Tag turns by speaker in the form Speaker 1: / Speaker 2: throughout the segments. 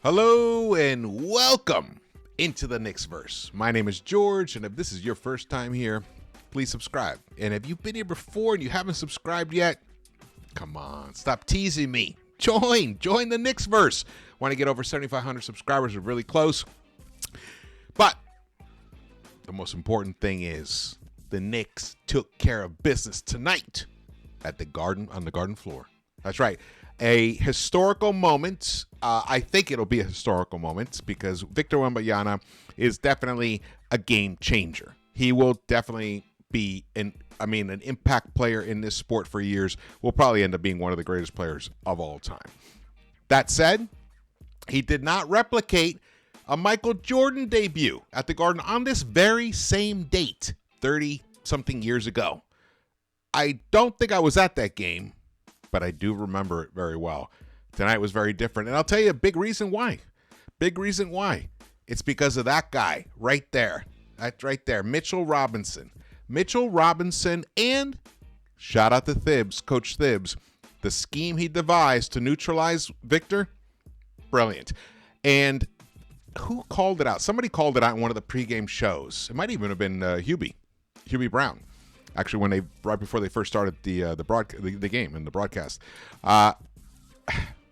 Speaker 1: Hello and welcome into the Knicks-Verse. My name is George, and if this is your first time here, please subscribe. And if you've been here before and you haven't subscribed yet, come on, stop teasing me. Join the Knicks-Verse. Want to get over 7,500 subscribers. We're really close. But the most important thing is the Knicks took care of business tonight at the Garden, on the Garden floor. That's right. A historical moment. I think it'll be a historical moment because Victor Wembanyama is definitely a game changer. He will definitely be an impact player in this sport for years. Will probably end up being one of the greatest players of all time. That said, he did not replicate a Michael Jordan debut at the Garden on this very same date, 30-something years ago. I don't think I was at that game, but I do remember it very well. Tonight was very different, and I'll tell you a big reason why. It's because of that guy right there. That's right there, Mitchell Robinson. And shout out to Thibs, Coach Thibs. The scheme he devised to neutralize Victor, brilliant. And who called it out? Somebody called it out in one of the pregame shows. It might even have been Hubie Brown. Actually, right before they first started the game and the broadcast.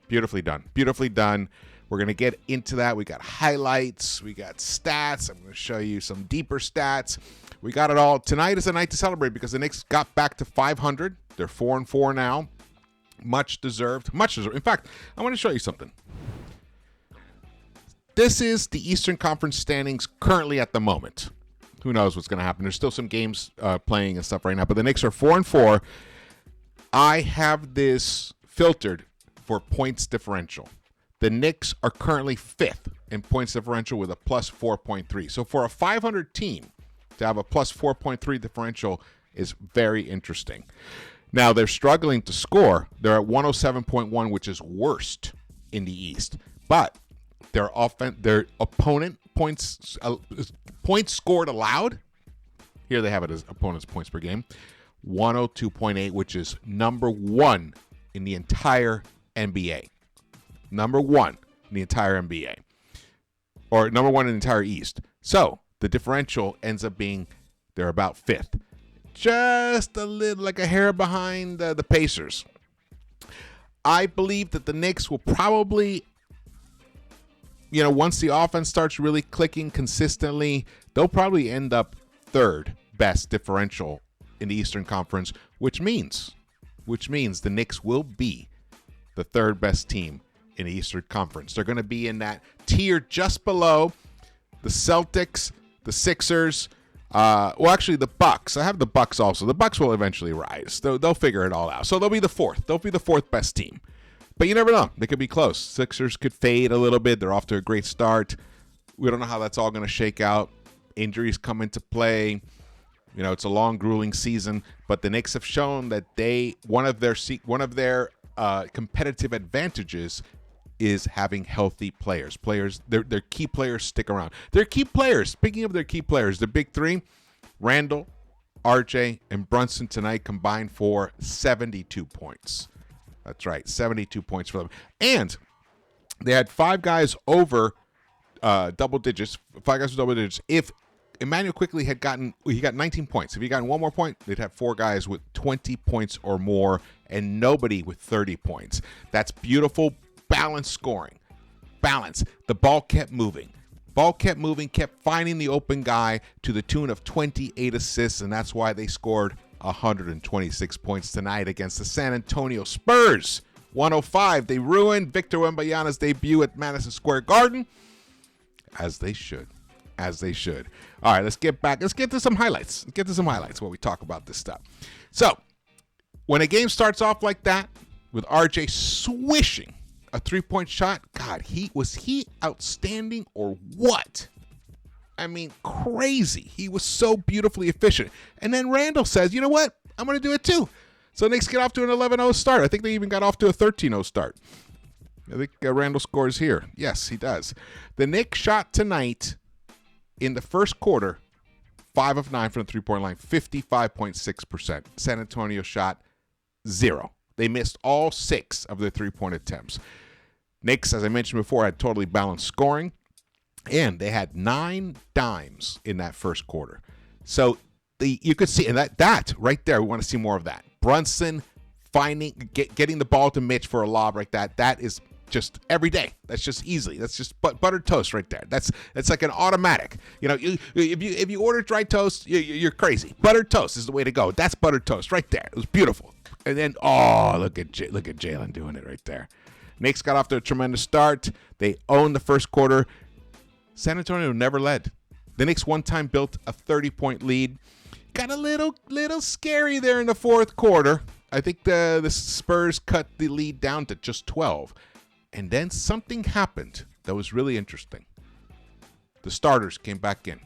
Speaker 1: Beautifully done. We're going to get into that. We got highlights. We got stats. I'm going to show you some deeper stats. We got it all. Tonight is a night to celebrate because the Knicks got back to 500. They're 4-4 now. Much deserved. In fact, I want to show you something. This is the Eastern Conference standings currently at the moment. Who knows what's going to happen? There's still some games playing and stuff right now, but the Knicks are 4-4. I have this filtered for points differential. The Knicks are currently 5th in points differential with a plus 4.3. So for a 500 team to have a plus 4.3 differential is very interesting. Now, they're struggling to score. They're at 107.1, which is worst in the East. But their opponent points scored allowed, here they have it as opponents' points per game, 102.8, which is number one in the entire NBA. Number one in the entire NBA. Or number one in the entire East. So the differential ends up being they're about 5th. Just a little, like a hair behind the Pacers. I believe that the Knicks will probably, once the offense starts really clicking consistently, they'll probably end up 3rd best differential in the Eastern Conference, which means the Knicks will be the 3rd best team in the Eastern Conference. They're going to be in that tier just below the Celtics, the Sixers, actually the Bucks. I have the Bucks also. The Bucks will eventually rise. They'll figure it all out. So they'll be the 4th. They'll be the 4th best team. But you never know. They could be close. Sixers could fade a little bit. They're off to a great start. We don't know how that's all going to shake out. Injuries come into play. It's a long, grueling season. But the Knicks have shown that one of their competitive advantages is having healthy players. Their key players stick around. Their key players, speaking of their key players, the big three, Randle, RJ, and Brunson tonight combined for 72 points. That's right, 72 points for them. And they had 5 guys over double digits. 5 guys with double digits. If Emmanuel quickly he got 19 points. If he gotten one more point, they'd have 4 guys with 20 points or more and nobody with 30 points. That's beautiful, balanced scoring. Balance. The ball kept moving. Kept finding the open guy to the tune of 28 assists, and that's why they scored 126 points tonight against the San Antonio Spurs. 105. They ruined Victor Wembanyama's debut at Madison Square Garden, as they should. All right, let's get to some highlights. While we talk about this stuff. So, when a game starts off like that, with RJ swishing a 3-point shot, God, was he outstanding or what? I mean, crazy. He was so beautifully efficient. And then Randle says, you know what? I'm going to do it too. So Knicks get off to an 11-0 start. I think they even got off to a 13-0 start. I think Randle scores here. Yes, he does. The Knicks shot tonight in the first quarter, 5 of 9 from the three-point line, 55.6%. San Antonio shot 0. They missed all 6 of their three-point attempts. Knicks, as I mentioned before, had totally balanced scoring, and they had 9 dimes in that first quarter. So you could see, and that right there, we want to see more of that. Brunson getting the ball to Mitch for a lob like that. That is just every day. That's just easily. That's just buttered toast right there. That's like an automatic. If you order dry toast, you're crazy. Buttered toast is the way to go. That's buttered toast right there. It was beautiful. And then look at Jalen doing it right there. Knicks got off to a tremendous start. They owned the first quarter. San Antonio never led. The Knicks one time built a 30-point lead. Got a little scary there in the fourth quarter. I think the Spurs cut the lead down to just 12. And then something happened that was really interesting. The starters came back in.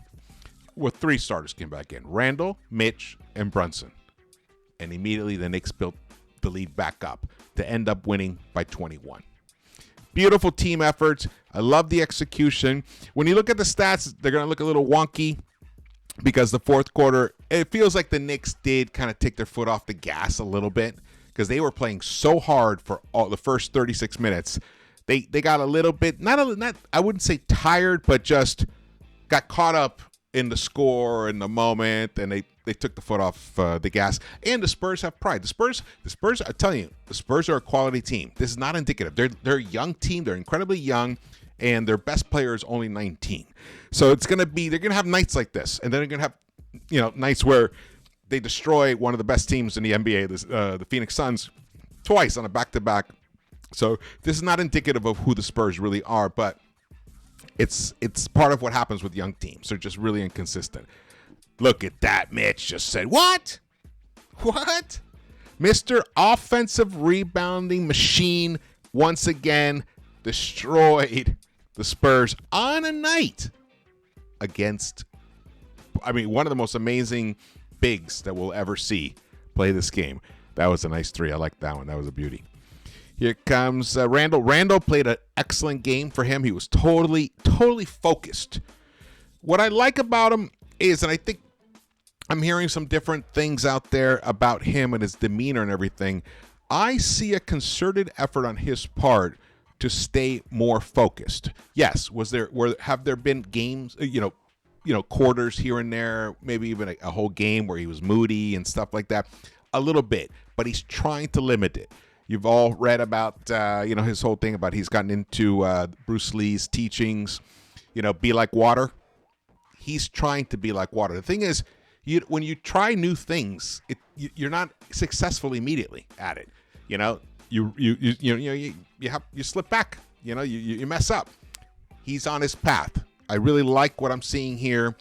Speaker 1: Well, 3 starters came back in. Randle, Mitch, and Brunson. And immediately the Knicks built the lead back up to end up winning by 21. Beautiful team efforts. I love the execution. When you look at the stats, they're going to look a little wonky because the fourth quarter, it feels like the Knicks did kind of take their foot off the gas a little bit because they were playing so hard for all the first 36 minutes. They got a little bit, not I wouldn't say tired, but just got caught up in the score and the moment, and they took the foot off the gas. And the Spurs have pride. The Spurs, I'm telling you, the Spurs are a quality team. This is not indicative. They're a young team. They're incredibly young, and their best player is only 19. So they're gonna have nights like this, and then they're gonna have nights where they destroy one of the best teams in the NBA, the Phoenix Suns, twice on a back-to-back. So this is not indicative of who the Spurs really are, but it's part of what happens with young teams. They're just really inconsistent. Look at that. Mitch just said, what? Mr. Offensive Rebounding Machine once again destroyed the Spurs on a night against, one of the most amazing bigs that we'll ever see play this game. That was a nice 3. I like that one. That was a beauty. Here comes Randle. Randle played an excellent game for him. He was totally focused. What I like about him is, and I think I'm hearing some different things out there about him and his demeanor and everything, I see a concerted effort on his part to stay more focused. Yes, have there been games, quarters here and there, maybe even a whole game where he was moody and stuff like that? A little bit, but he's trying to limit it. You've all read about, his whole thing about he's gotten into Bruce Lee's teachings, be like water. He's trying to be like water. The thing is, when you try new things, you're not successful immediately at it. You slip back. You mess up. He's on his path. I really like what I'm seeing here.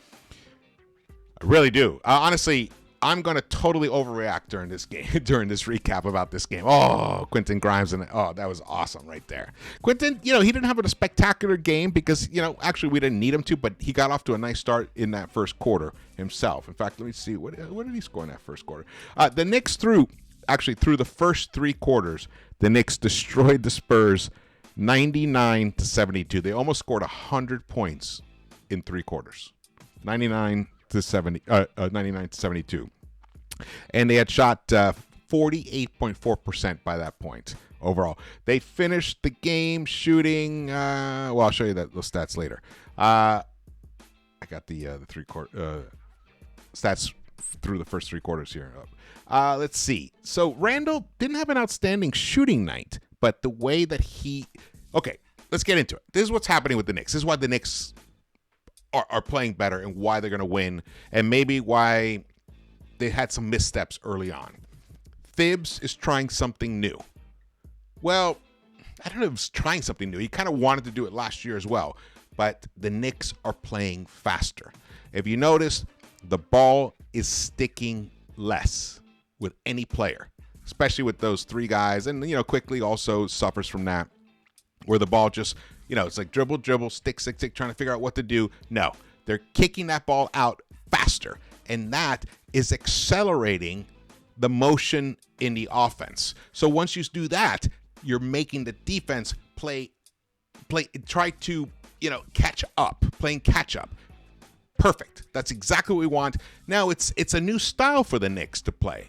Speaker 1: I really do. Honestly, I'm going to totally overreact during this game, during this recap about this game. Oh, Quentin Grimes, that was awesome right there. Quentin, he didn't have a spectacular game because, actually we didn't need him to, but he got off to a nice start in that first quarter himself. In fact, let me see, what did he score in that first quarter? The Knicks through the first 3 quarters, the Knicks destroyed the Spurs 99-72. They almost scored 100 points in 3 quarters. 99-72. And they had shot 48.4% by that point overall. They finished the game shooting, I'll show you those stats later. I got the 3-quarter stats through the first 3 quarters here. Let's see. So Randle didn't have an outstanding shooting night, but the way that okay, let's get into it. This is what's happening with the Knicks. This is why the Knicks are playing better and why they're going to win, and maybe why they had some missteps early on. Thibs is trying something new. Well, I don't know if he's trying something new. He kind of wanted to do it last year as well, but the Knicks are playing faster. If you notice, the ball is sticking less with any player, especially with those 3 guys, and quickly also suffers from that, where the ball just, it's like dribble, stick, trying to figure out what to do. No, they're kicking that ball out faster, and that is accelerating the motion in the offense. So once you do that, you're making the defense try to, catch up, playing catch up. Perfect. That's exactly what we want. Now it's a new style for the Knicks to play.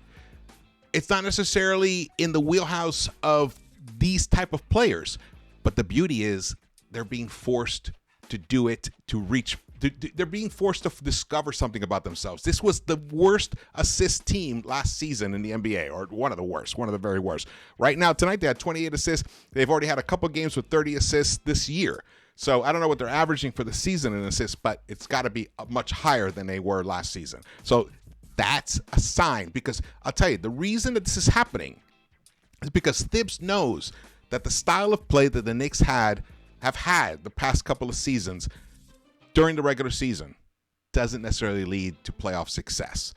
Speaker 1: It's not necessarily in the wheelhouse of these type of players. But the beauty is they're being forced to do it, to reach. They're being forced to discover something about themselves. This was the worst assist team last season in the NBA, or one of the worst, one of the very worst. Right now, tonight, they had 28 assists. They've already had a couple games with 30 assists this year. So I don't know what they're averaging for the season in assists, but it's got to be much higher than they were last season. So that's a sign, because I'll tell you, the reason that this is happening is because Thibs knows that the style of play that the Knicks have had the past couple of seasons during the regular season doesn't necessarily lead to playoff success.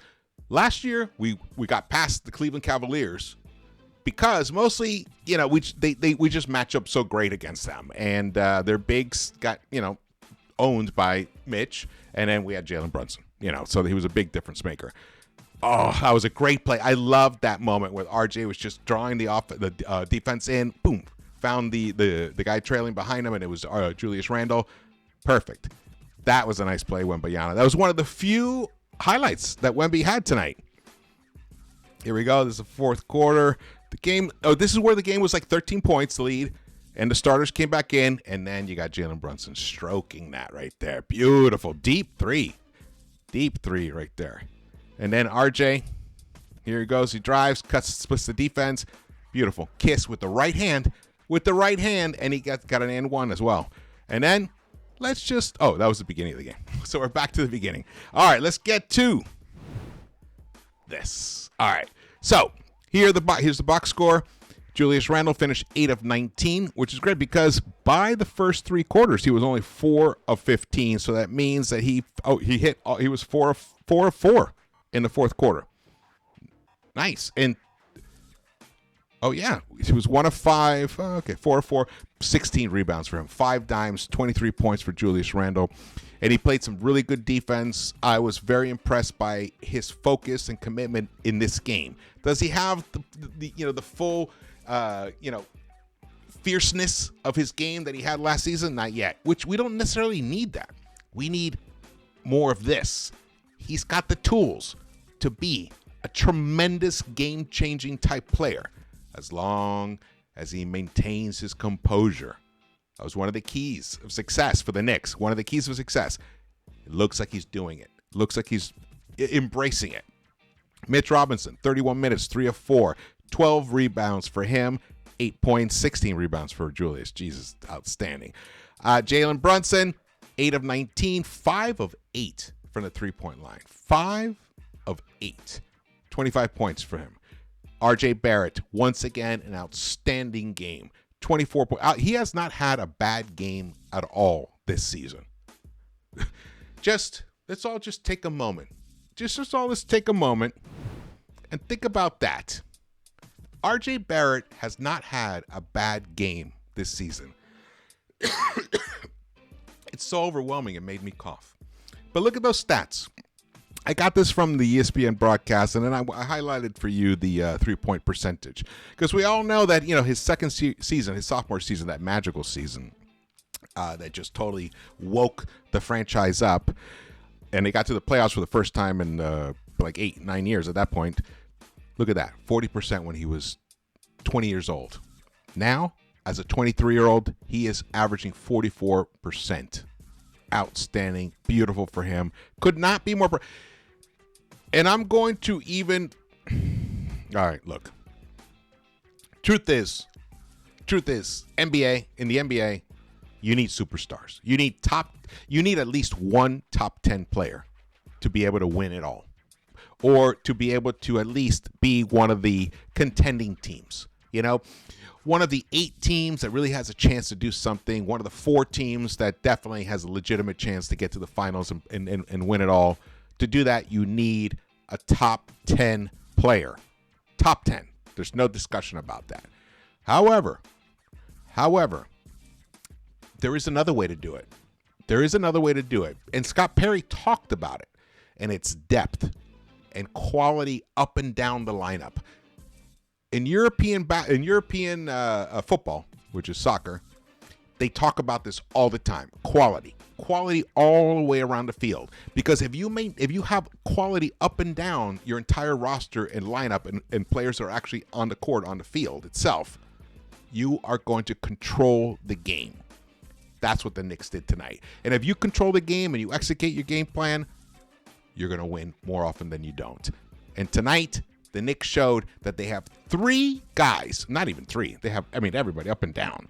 Speaker 1: Last year, we got past the Cleveland Cavaliers because mostly, we just match up so great against them, and their bigs got owned by Mitch, and then we had Jalen Brunson, so he was a big difference maker. Oh, that was a great play. I loved that moment where RJ was just drawing the defense in, boom, found the guy trailing behind him, and it was Julius Randle. Perfect. That was a nice play, Wembanyama. That was one of the few highlights that Wemby had tonight. Here we go. This is the fourth quarter. This is where the game was like 13 points lead, and the starters came back in, and then you got Jalen Brunson stroking that right there. Beautiful. Deep three right there. And then RJ, here he goes. He drives, splits the defense. Beautiful. Kiss with the right hand. And he got an and one as well. And then that was the beginning of the game. So we're back to the beginning. All right, let's get to this. All right. So here's the box score. Julius Randle finished 8 of 19, which is great because by the first three quarters, he was only 4 of 15. So that means that he was 4 of 4 in the fourth quarter. Nice. And he was 1 of 5. 4 of 4. 16 rebounds for him. 5 dimes, 23 points for Julius Randle. And he played some really good defense. I was very impressed by his focus and commitment in this game. Does he have the full fierceness of his game that he had last season? Not yet. Which we don't necessarily need that. We need more of this. He's got the tools to be a tremendous game-changing type player as long as he maintains his composure. That was one of the keys of success for the Knicks. One of the keys of success. It looks like he's doing it. Looks like he's embracing it. Mitch Robinson, 31 minutes, 3 of 4. 12 rebounds for him. 8 points, 16 rebounds for Julius. Jesus, outstanding. Jalen Brunson, 8 of 19. 5 of 8 from the three-point line. 5 of 8. 25 points for him. RJ Barrett, once again, an outstanding game. 24 points. He has not had a bad game at all this season. Let's all just take a moment. Let's take a moment and think about that. RJ Barrett has not had a bad game this season. It's so overwhelming, it made me cough. But look at those stats. I got this from the ESPN broadcast, and then I highlighted for you the three-point percentage. Because we all know that, his second season, his sophomore season, that magical season, that just totally woke the franchise up. And they got to the playoffs for the first time in 8-9 years at that point. Look at that, 40% when he was 20 years old. Now, as a 23-year-old, he is averaging 44%. Outstanding, beautiful for him. Could not be more. And I'm going to even. All right, look. Truth is, NBA, in the NBA, you need superstars. You need at least one top 10 player to be able to win it all. Or to be able to at least be one of the contending teams. One of the 8 teams that really has a chance to do something. One of the 4 teams that definitely has a legitimate chance to get to the finals and win it all. To do that, you need a top 10 player. Top 10. There's no discussion about that. However, there is another way to do it. And Scott Perry talked about it. And it's depth and quality up and down the lineup. In European football, which is soccer, they talk about this all the time. Quality all the way around the field. Because if you have quality up and down your entire roster and lineup and players that are actually on the court, on the field itself, You are going to control the game. That's what the Knicks did tonight. And if you control the game and you execute your game plan, you're going to win more often than you don't. And tonight, the Knicks showed that they have three guys, not even three. They have, everybody up and down.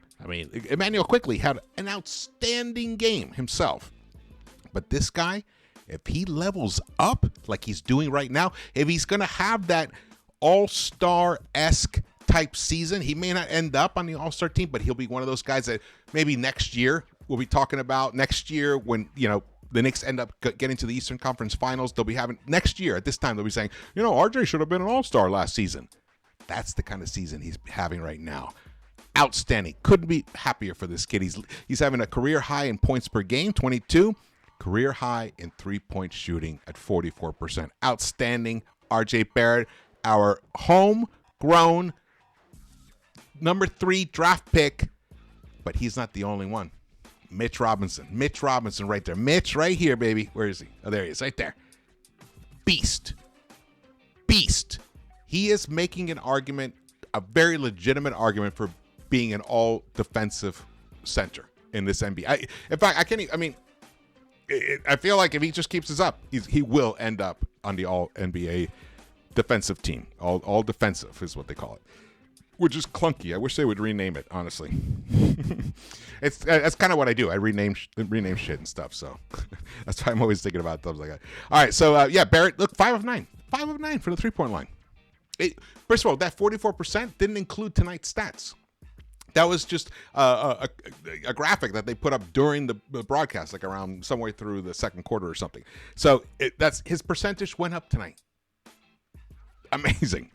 Speaker 1: Emmanuel Quickley had an outstanding game himself. But this guy, if he levels up like he's doing right now, if he's going to have that all-star-esque type season, he may not end up on the all-star team, but he'll be one of those guys that maybe next year we'll be talking about. Next year when, the Knicks end up getting to the Eastern Conference Finals, they'll be having, next year at this time, they'll be saying, RJ should have been an all-star last season. That's the kind of season he's having right now. Outstanding. Couldn't be happier for this kid. He's having a career high in points per game, 22. Career high in three-point shooting at 44%. Outstanding. RJ Barrett, our homegrown number 3 draft pick, but he's not the only one. Mitch Robinson right there. Mitch right here, baby. Where is he? Oh, there he is, right there. Beast. He is making an argument, a very legitimate argument for being an all-defensive center in this NBA. In fact, I feel like if he just keeps this up, he will end up on the all-NBA defensive team. All defensive is what they call it, which is clunky. I wish they would rename it, honestly. That's kind of what I do. I rename shit and stuff, so that's why I'm always thinking about stuff like that. All right, so Barrett, look, 5 of 9 for the three-point line. First of all, that 44% didn't include tonight's stats. That was just a graphic that they put up during the broadcast, like around somewhere through the second quarter or something. So that's his percentage went up tonight. Amazing.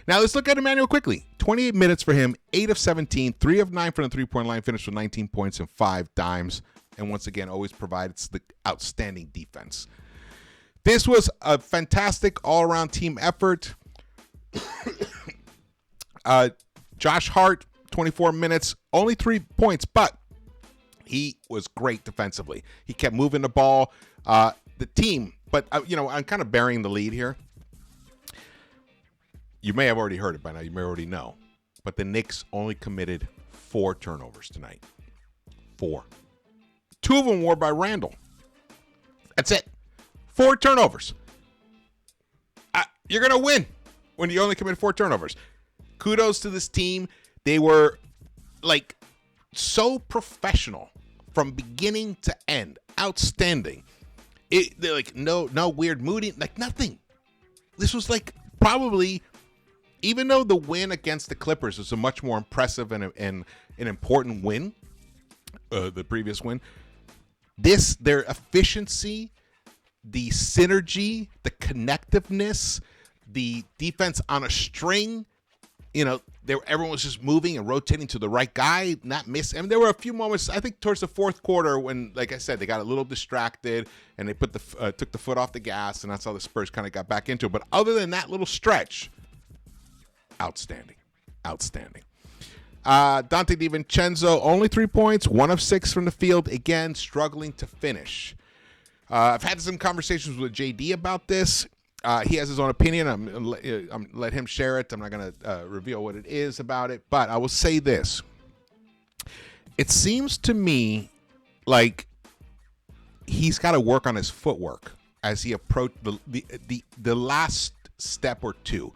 Speaker 1: Now let's look at Emmanuel Quickley. 28 minutes for him, 8 of 17, 3 of 9 from the three-point line, finished with 19 points and 5 dimes. And once again, always provides the outstanding defense. This was a fantastic all-around team effort. Josh Hart, 24 minutes, only 3 points, but he was great defensively. He kept moving the ball. The team, but I'm kind of burying the lead here. You may have already heard it by now. You may already know. But the Knicks only committed 4 turnovers tonight. 4. 2 of them were by Randle. That's it. 4 turnovers. You're going to win when you only commit 4 turnovers. Kudos to this team. They were, so professional from beginning to end. Outstanding. They're no weird moody, nothing. This was probably... Even though the win against the Clippers was a much more impressive and an important win, the previous win, their efficiency, the synergy, the connectiveness, the defense on a string, everyone was just moving and rotating to the right guy, not miss. There were a few moments, I think, towards the fourth quarter when, like I said, they got a little distracted and they took the foot off the gas, and that's how the Spurs kind of got back into it. But other than that little stretch, outstanding. Dante DiVincenzo, only 3 points, 1 of 6 from the field. Again, struggling to finish. I've had some conversations with JD about this. He has his own opinion. I'm let him share it. I'm not going to reveal what it is about it. But I will say this. It seems to me like he's got to work on his footwork as he approached the last step or two.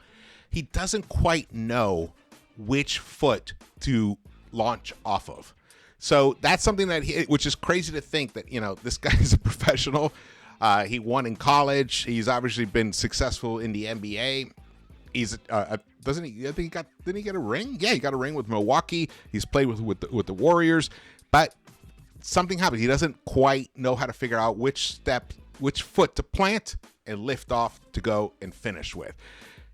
Speaker 1: He doesn't quite know which foot to launch off of. So that's something which is crazy to think that, this guy is a professional. He won in college. He's obviously been successful in the NBA. He's doesn't he? I think didn't he get a ring? Yeah, he got a ring with Milwaukee. He's played with the Warriors, but something happened. He doesn't quite know how to figure out which foot to plant and lift off to go and finish with.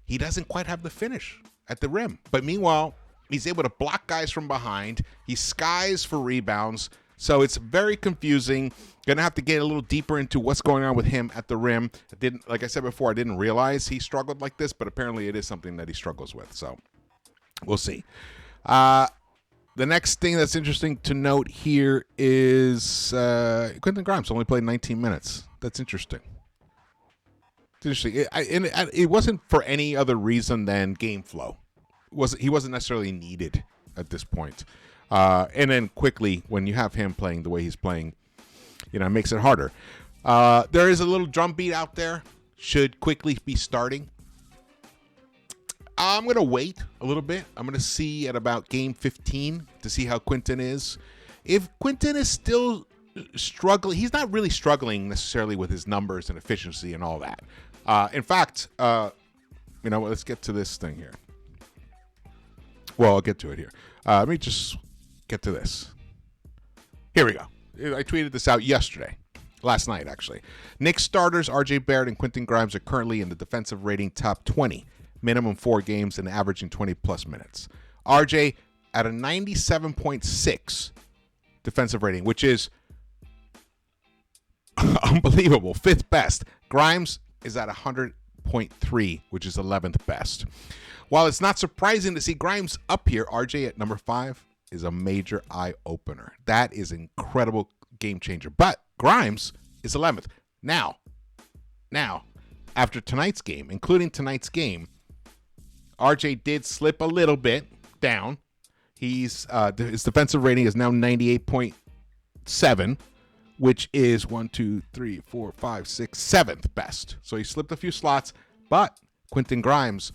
Speaker 1: He doesn't quite have the finish at the rim. But meanwhile, he's able to block guys from behind. He skies for rebounds. So it's very confusing. Going to have to get a little deeper into what's going on with him at the rim. Like I said before, I didn't realize he struggled like this, but apparently it is something that he struggles with. So we'll see. The next thing that's interesting to note here is Quentin Grimes only played 19 minutes. That's interesting. Interesting. It wasn't for any other reason than game flow. He wasn't necessarily needed at this point. And then quickly, when you have him playing the way he's playing, it makes it harder. There is a little drum beat out there. Should quickly be starting. I'm going to wait a little bit. I'm going to see at about game 15 to see how Quentin is. If Quentin is still struggling, he's not really struggling necessarily with his numbers and efficiency and all that. In fact, let's get to this thing here. Well, I'll get to it here. Let me just get to this. Here we go. I tweeted this out last night actually. Knicks starters R.J. Barrett and Quentin Grimes are currently in the defensive rating top 20. Minimum 4 games and averaging 20-plus minutes. RJ at a 97.6 defensive rating, which is unbelievable. 5th best. Grimes is at 100.3, which is 11th best. While it's not surprising to see Grimes up here, RJ at number 5 is a major eye-opener. That is incredible game changer. But Grimes is 11th. Now, after tonight's game, including tonight's game, RJ did slip a little bit down. His defensive rating is now 98.7, which is 7th best. So he slipped a few slots, but Quentin Grimes,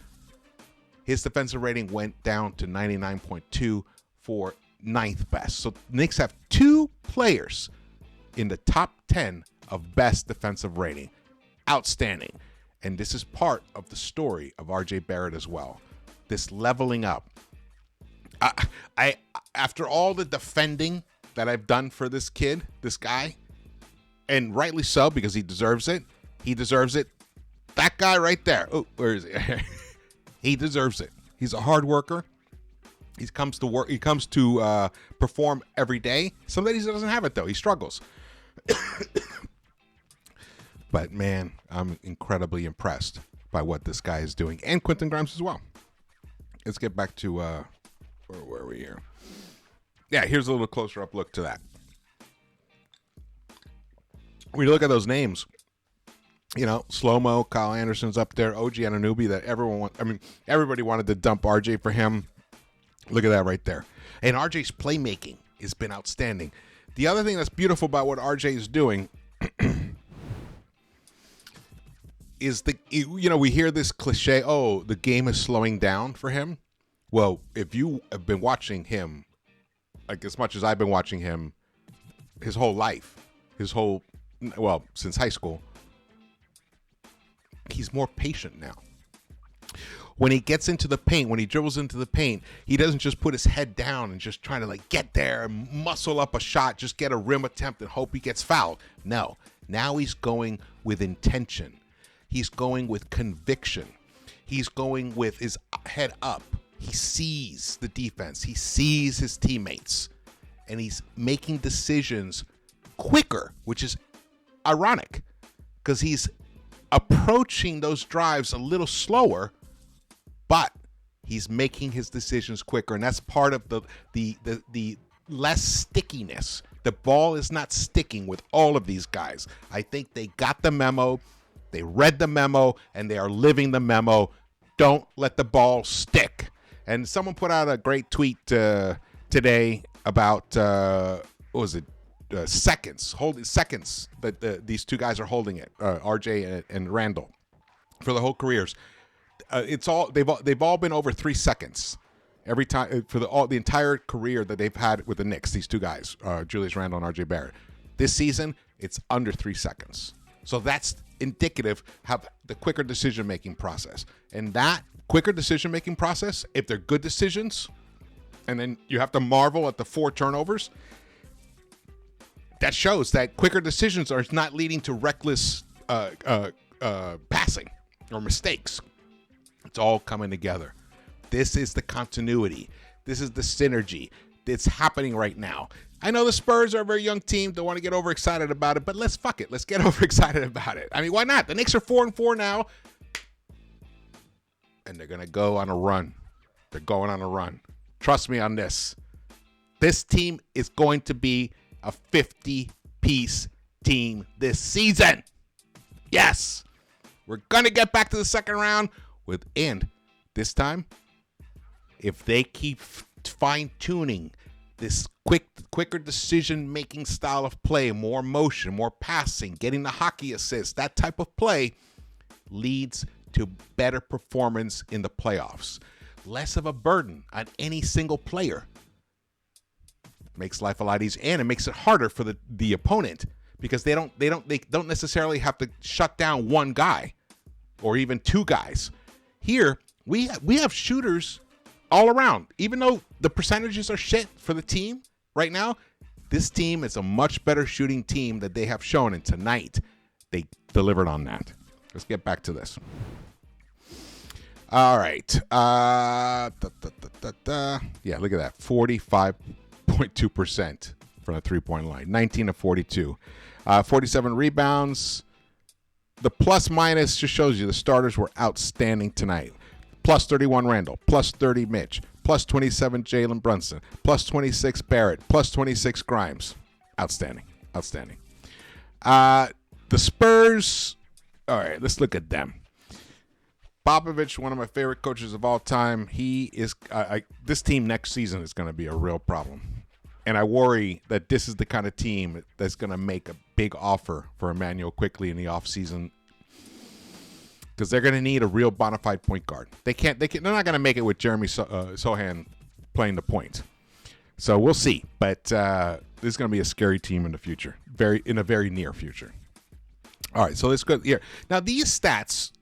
Speaker 1: his defensive rating went down to 99.2 for 9th best. So Knicks have 2 players in the top 10 of best defensive rating. Outstanding. And this is part of the story of R.J. Barrett as well. This leveling up. I after all the defending that I've done for this guy, and rightly so because he deserves it. That guy right there. Oh, where is he? He deserves it. He's a hard worker. He comes to work. He comes to perform every day. Some days he doesn't have it though. He struggles. But, man, I'm incredibly impressed by what this guy is doing. And Quentin Grimes as well. Let's get back to, where are we here? Yeah, here's a little closer up look to that. When you look at those names, Slow-Mo, Kyle Anderson's up there, OG Anunoby that everybody wanted to dump RJ for him. Look at that right there. And RJ's playmaking has been outstanding. The other thing that's beautiful about what RJ is doing is we hear this cliche, oh, the game is slowing down for him. Well, if you have been watching him, like as much as I've been watching him his whole life, since high school, he's more patient now. When he gets into the paint, when he dribbles into the paint, he doesn't just put his head down and just trying to get there and muscle up a shot, just get a rim attempt and hope he gets fouled. No, now he's going with intention. He's going with conviction. He's going with his head up. He sees the defense. He sees his teammates. And he's making decisions quicker, which is ironic because he's approaching those drives a little slower, but he's making his decisions quicker. And that's part of the less stickiness. The ball is not sticking with all of these guys. I think they got the memo. They read the memo, and they are living the memo. Don't let the ball stick. And someone put out a great tweet today about, seconds, holding seconds that these two guys are holding it, RJ and Randle, for the whole careers. They've all been over 3 seconds every time for the entire career that they've had with the Knicks. These two guys, Julius Randle and RJ Barrett. This season, it's under 3 seconds. So that's indicative of the quicker decision-making process. And that quicker decision-making process, if they're good decisions, and then you have to marvel at the 4 turnovers, that shows that quicker decisions are not leading to reckless passing or mistakes. It's all coming together. This is the continuity. This is the synergy. It's happening right now. I know the Spurs are a very young team. Don't want to get overexcited about it, but let's get overexcited about it. I mean, why not? The Knicks are 4-4 now, and they're going to go on a run. They're going on a run. Trust me on this. This team is going to be a 50-piece team this season. Yes. We're going to get back to the second round and this time, if they keep fine-tuning, this quicker decision-making style of play, more motion, more passing, getting the hockey assist, that type of play leads to better performance in the playoffs. Less of a burden on any single player. Makes life a lot easier, and it makes it harder for the opponent because they don't necessarily have to shut down one guy or even two guys. Here, we have shooters all around. Even though the percentages are shit for the team right now, this team is a much better shooting team that they have shown, and tonight they delivered on that. Let's get back to this. All right. Yeah, look at that. 45.2% from the three-point line. 19 to 42. 47 rebounds. The plus-minus just shows you the starters were outstanding tonight. Plus 31 Randle, plus 30 Mitch, plus 27 Jalen Brunson, plus 26 Barrett, plus 26 Grimes. Outstanding. The Spurs, all right, let's look at them. Popovich, one of my favorite coaches of all time, he is. This team next season is going to be a real problem. And I worry that this is the kind of team that's going to make a big offer for Emmanuel Quickley in the offseason, because they're going to need a real bona fide point guard. They're not going to make it with Jeremy Sohan playing the point. So we'll see. But this is going to be a scary team in the future, in a very near future. All right, so let's go here. Now, these stats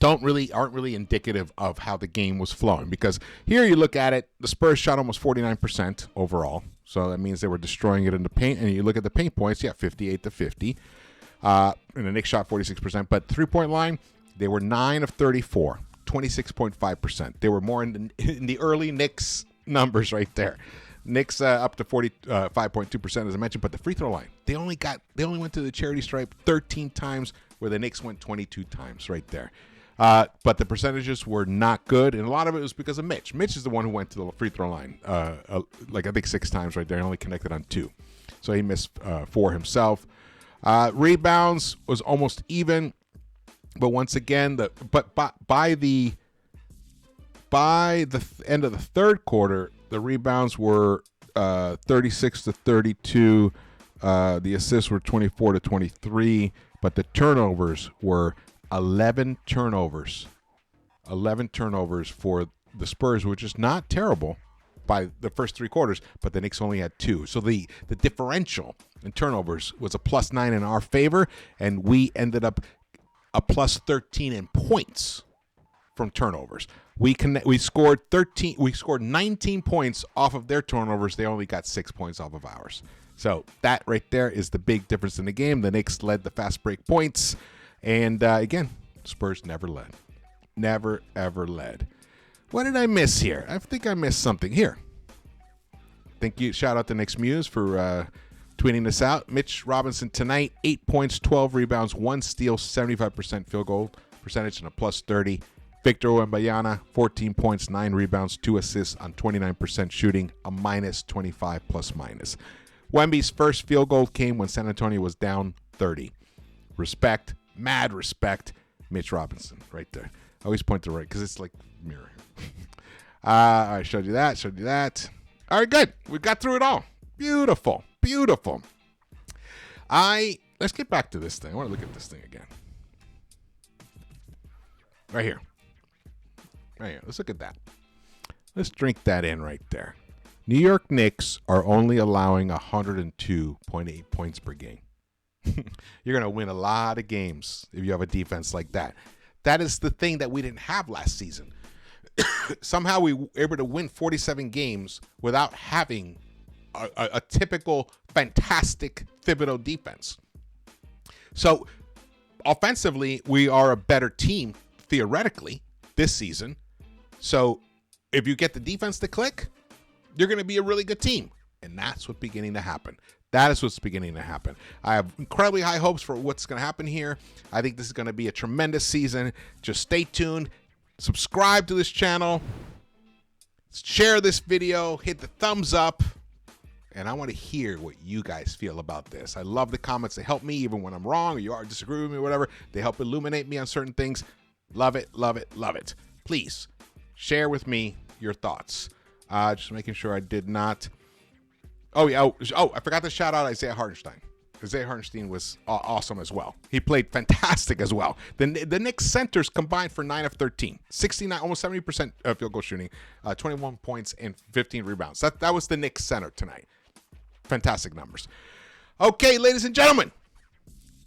Speaker 1: aren't really indicative of how the game was flowing, because here you look at it, the Spurs shot almost 49% overall. So that means they were destroying it in the paint. And you look at the paint points, 58 to 50. And the Knicks shot 46%. But three-point line, they were 9 of 34, 26.5%. They were more in the early Knicks numbers right there. Knicks up to 45.2%, as I mentioned. But the free throw line, they only went to the charity stripe 13 times, where the Knicks went 22 times right there. But the percentages were not good, and a lot of it was because of Mitch. Mitch is the one who went to the free throw line, I think 6 times right there, and only connected on 2. So he missed 4 himself. Rebounds was almost even, but once again, by the end of the third quarter, the rebounds were 36 to 32. The assists were 24 to 23, but the turnovers were 11 turnovers. 11 turnovers for the Spurs, which is not terrible by the first 3 quarters, but the Knicks only had 2. So the differential in turnovers was a plus 9 in our favor, and we ended up a plus 13 in points from turnovers. We scored 19 points off of their turnovers. They only got 6 points off of ours. So that right there is the big difference in the game. The Knicks led the fast break points. And again, Spurs never led. Never, ever led. What did I miss here? I think I missed something here. Thank you. Shout out to Knicks Muse for tweeting this out. Mitch Robinson tonight, 8 points, 12 rebounds, 1 steal, 75% field goal percentage, and a plus 30. Victor Wembanyama, 14 points, 9 rebounds, 2 assists on 29% shooting, a minus 25 plus minus. Wemby's first field goal came when San Antonio was down 30. Respect. Mad respect, Mitch Robinson, right there. I always point to the right because it's like mirror. I showed you that. All right, good. We got through it all. Beautiful. Let's get back to this thing. I want to look at this thing again. Right here. Let's look at that. Let's drink that in right there. New York Knicks are only allowing 102.8 points per game. You're going to win a lot of games if you have a defense like that. That is the thing that we didn't have last season. Somehow we were able to win 47 games without having a typical fantastic Thibodeau defense. So offensively, we are a better team theoretically this season. So if you get the defense to click, you're going to be a really good team. And that's what's beginning to happen. That is what's beginning to happen. I have incredibly high hopes for what's going to happen here. I think this is going to be a tremendous season. Just stay tuned. Subscribe to this channel. Share this video. Hit the thumbs up. And I want to hear what you guys feel about this. I love the comments. They help me even when I'm wrong or you are disagree with me or whatever. They help illuminate me on certain things. Love it. Please share with me your thoughts. Just making sure I did not. Oh, yeah. Oh, I forgot to shout out Isaiah Hartenstein. Isaiah Hartenstein was awesome as well. He played fantastic as well. The Knicks centers combined for 9 of 13, 69, almost 70% field goal shooting, 21 points and 15 rebounds. That was the Knicks center tonight. Fantastic numbers. Okay, ladies and gentlemen,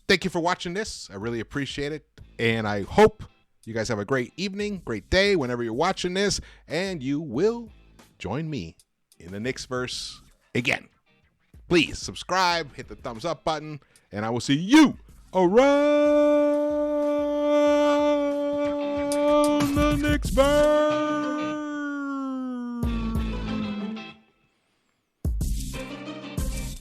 Speaker 1: thank you for watching this. I really appreciate it, and I hope you guys have a great evening, great day whenever you're watching this, and you will join me in the Knicks-Verse again. Please subscribe, hit the thumbs up button, and I will see you around the Knicks-Verse.